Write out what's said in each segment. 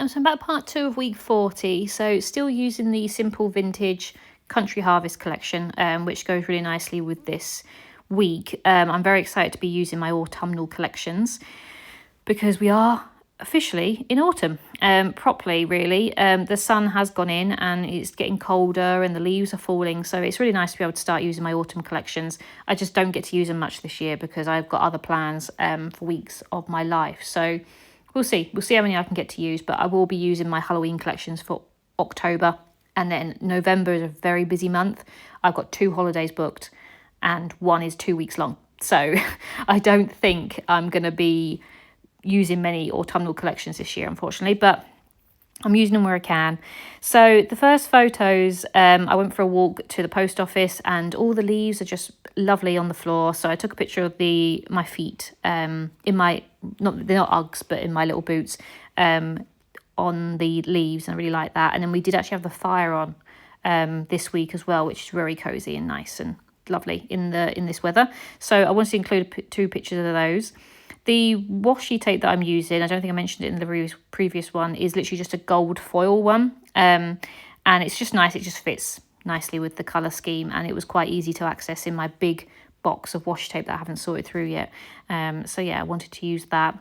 So I'm about part 2 of week 40. So still using the Simple Vintage Country Harvest collection, which goes really nicely with this week. I'm very excited to be using my autumnal collections because we are officially in autumn, properly really. The sun has gone in and it's getting colder and the leaves are falling, so it's really nice to be able to start using my autumn collections. I just don't get to use them much this year because I've got other plans for weeks of my life, so we'll see how many I can get to use, but I will be using my Halloween collections for October, and then November is a very busy month. I've got 2 holidays booked and one is 2 weeks long, so I don't think I'm going to be using many autumnal collections this year, unfortunately, but I'm using them where I can. So the first photos, I went for a walk to the post office and all the leaves are just lovely on the floor. So I took a picture of my feet in my, they're not Uggs, but in my little boots on the leaves, and I really like that. And then we did actually have the fire on this week as well, which is very cozy and nice and lovely in this weather. So I wanted to include 2 pictures of those. The washi tape that I'm using, I don't think I mentioned it in the previous one, is literally just a gold foil one. And it's just nice. It just fits nicely with the colour scheme. And it was quite easy to access in my big box of washi tape that I haven't sorted through yet. So yeah, I wanted to use that.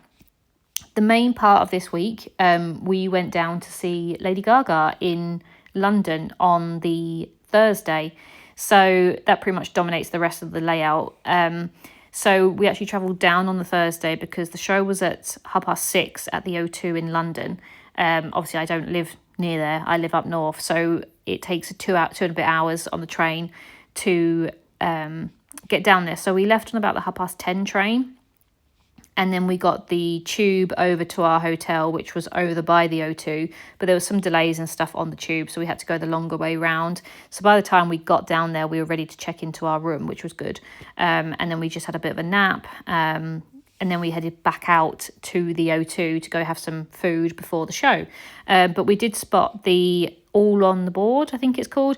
The main part of this week, we went down to see Lady Gaga in London on the Thursday. So that pretty much dominates the rest of the layout. So we actually travelled down on the Thursday because the show was at 6:30 at the O2 in London. Obviously, I don't live near there. I live up north. So it takes 2 and a bit hours on the train to get down there. So we left on about the 10:30 train. And then we got the tube over to our hotel, which was over by the O2. But there was some delays and stuff on the tube, so we had to go the longer way round. So by the time we got down there, we were ready to check into our room, which was good. And then we just had a bit of a nap. And then we headed back out to the O2 to go have some food before the show. But we did spot the All on the Board, I think it's called,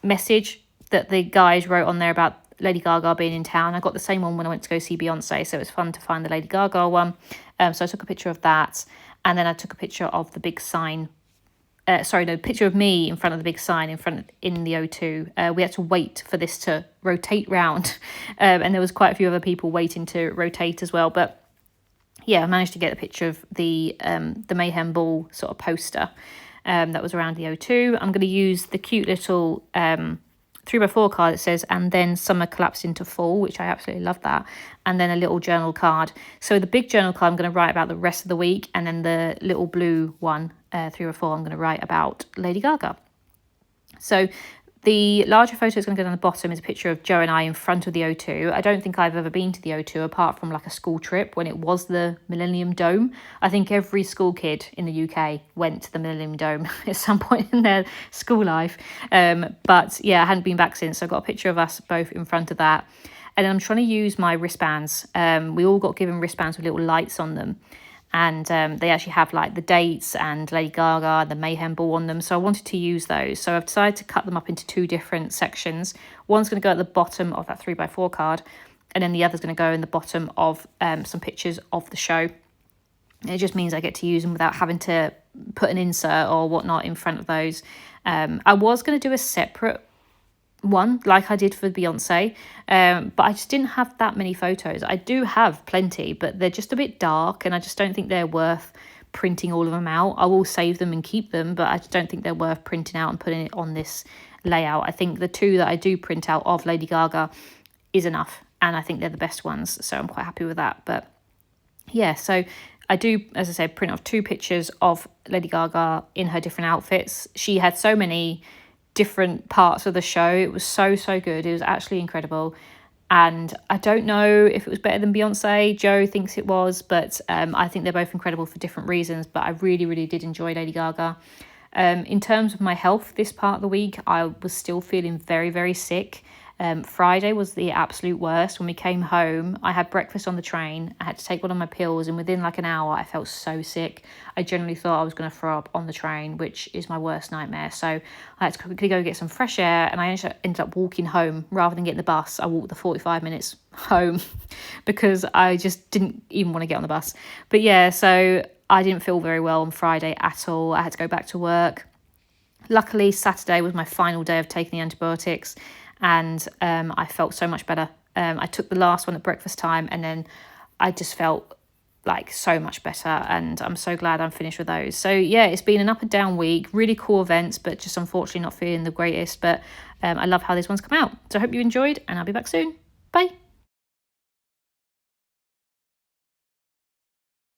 message that the guys wrote on there about Lady Gaga being in town. I got the same one when I went to go see Beyonce, so it was fun to find the Lady Gaga one. So I took a picture of that, and then I took a picture of the big sign. Picture of me in front of the big sign in the O2. We had to wait for this to rotate round, and there was quite a few other people waiting to rotate as well. But yeah, I managed to get a picture of the Mayhem Ball sort of poster that was around the O2. I'm going to use the cute little 3x4 card that says, and then summer collapsed into fall, which I absolutely love that. And then a little journal card. So the big journal card, I'm going to write about the rest of the week. And then the little blue one, 3x4, I'm going to write about Lady Gaga. So the larger photo that's going to go down the bottom is a picture of Joe and I in front of the O2. I don't think I've ever been to the O2 apart from like a school trip when it was the Millennium Dome. I think every school kid in the UK went to the Millennium Dome at some point in their school life. But yeah, I hadn't been back since, so I got a picture of us both in front of that. And then I'm trying to use my wristbands. We all got given wristbands with little lights on them. And they actually have like the dates and Lady Gaga, the Mayhem Ball on them. So I wanted to use those. So I've decided to cut them up into 2 different sections. One's going to go at the bottom of that 3x4 card. And then the other's going to go in the bottom of some pictures of the show. And it just means I get to use them without having to put an insert or whatnot in front of those. I was going to do a separate one like I did for Beyonce, but I just didn't have that many photos. I do have plenty, but they're just a bit dark and I just don't think they're worth printing all of them out. I will save them and keep them, but I just don't think they're worth printing out and putting it on this layout. I think the 2 that I do print out of Lady Gaga is enough, and I think they're the best ones, so I'm quite happy with that. But yeah, so I do, as I said, print off 2 pictures of Lady Gaga in her different outfits. She had so many different parts of the show. It was so good. It was actually incredible, and I don't know if it was better than Beyonce. Joe thinks it was, but I think they're both incredible for different reasons. But I really did enjoy Lady Gaga. In terms of my health this part of the week, I was still feeling very sick. Friday was the absolute worst. When we came home, I had breakfast on the train. I had to take one of my pills, and within like an hour, I felt so sick. I generally thought I was going to throw up on the train, which is my worst nightmare. So I had to quickly go get some fresh air, and I ended up walking home rather than getting the bus. I walked the 45 minutes home because I just didn't even want to get on the bus. But yeah, so I didn't feel very well on Friday at all. I had to go back to work. Luckily, Saturday was my final day of taking the antibiotics, and I felt so much better. I took the last one at breakfast time, and then I just felt like so much better, and I'm so glad I'm finished with those. So yeah, it's been an up and down week, really cool events, but just unfortunately not feeling the greatest. But I love how this one's come out. So I hope you enjoyed, and I'll be back soon. Bye.